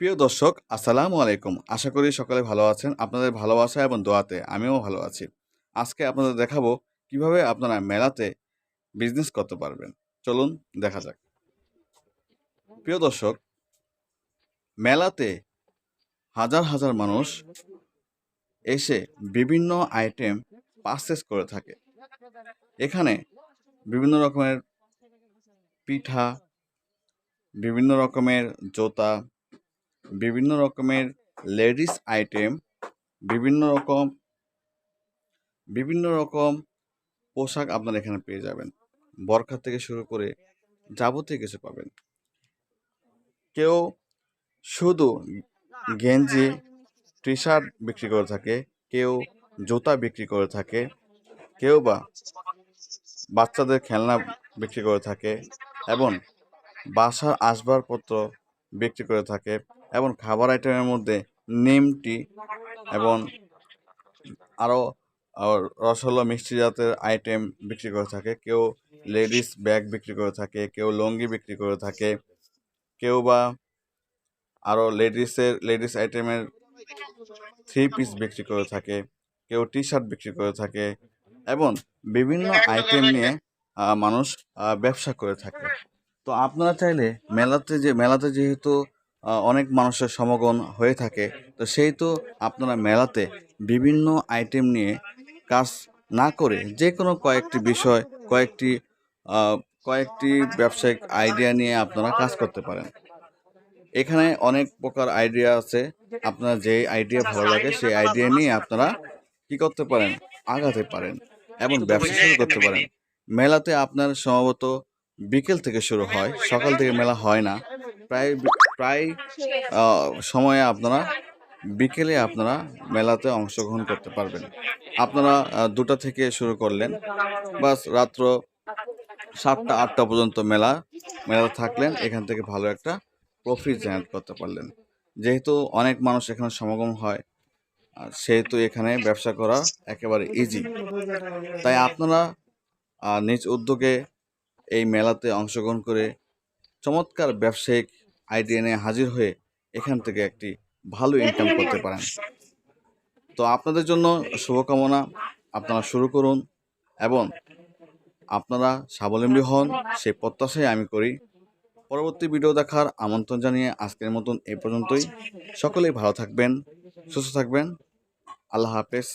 প্রিয় দর্শক, আসসালামু আলাইকুম। আশা করি সকলে ভালো আছেন। আপনাদের ভালোবাসা এবং দোয়াতে আমিও ভালো আছি। আজকে আপনাদের দেখাবো কিভাবে আপনারা মেলাতে বিজনেস করতে পারবেন। চলুন দেখা যাক। প্রিয় দর্শক, মেলাতে হাজার হাজার মানুষ এসে বিভিন্ন আইটেম পারচেজ করে থাকে। এখানে বিভিন্ন রকমের পিঠা, বিভিন্ন রকমের জুতা, বিভিন্ন রকমের লেডিস আইটেম, বিভিন্ন রকম বিভিন্ন রকম পোশাক আপনারা এখানে পেয়ে যাবেন। বরখা থেকে শুরু করে যাবতীয় কিছু পাবেন। কেউ শুধু গেঞ্জি, টি-শার্ট বিক্রি করে থাকে, কেউ জুতা বিক্রি করে থাকে, কেউ বা বাচ্চাদের খেলনা বিক্রি করে থাকে এবং বাসার আসবাবপত্র বিক্রি করে থাকে এবং খাবার আইটেমের মধ্যে নিমটি এবং আরও রসগোল্লা মিষ্টি জাতের আইটেম বিক্রি করে থাকে। কেউ লেডিস ব্যাগ বিক্রি করে থাকে, কেউ লুঙ্গি বিক্রি করে থাকে, কেউ বা আরও লেডিস আইটেমের থ্রি পিস বিক্রি করে থাকে, কেউ টি-শার্ট বিক্রি করে থাকে এবং বিভিন্ন আইটেম নিয়ে মানুষ ব্যবসা করে থাকে। তো আপনারা চাইলে মেলাতে যেহেতু অনেক মানুষের সমাগম হয়ে থাকে, তো সেহেতু আপনারা মেলাতে বিভিন্ন আইটেম নিয়ে কাজ না করে যে কোনো কয়েকটি বিষয়, কয়েকটি আহ, কয়েকটি ব্যবসায়িক আইডিয়া নিয়ে আপনারা কাজ করতে পারেন। এখানে অনেক প্রকার আইডিয়া আছে। আপনার যে আইডিয়া ভালো লাগে সেই আইডিয়া নিয়ে আপনারা কি করতে পারেন, আগাতে পারেন এবং ব্যবসা শুরু করতে পারেন। মেলাতে আপনার সম্ভবত বিকেল থেকে শুরু হয়, সকাল থেকে মেলা হয় না। প্রায় সময়ে আপনারা বিকেলে আপনারা মেলাতে অংশগ্রহণ করতে পারবেন। আপনারা 2টা থেকে শুরু করলেন, বাস রাত্র 7টা-8টা পর্যন্ত মেলাতে থাকলেন, এখান থেকে ভালো একটা প্রফিট জেনারেট করতে পারলেন। যেহেতু অনেক মানুষ এখানে সমাগম হয়, আর সেহেতু এখানে ব্যবসা করা একেবারে ইজি। তাই আপনারা নিজ উদ্যোগে এই মেলাতে অংশগ্রহণ করে চমৎকার ব্যবসায়িক আইডিয়া নিয়ে হাজির হয়ে এখান থেকে একটি ভালো ইনকাম করতে পারেন। তো আপনাদের জন্য শুভকামনা। আপনারা শুরু করুন এবং আপনারা স্বাবলম্বী হন, সেই প্রত্যাশাই আমি করি। পরবর্তী ভিডিও দেখার আমন্ত্রণ জানিয়ে আজকের মতন এই পর্যন্তই। সকলেই ভালো থাকবেন, সুস্থ থাকবেন। আল্লাহ হাফেজ।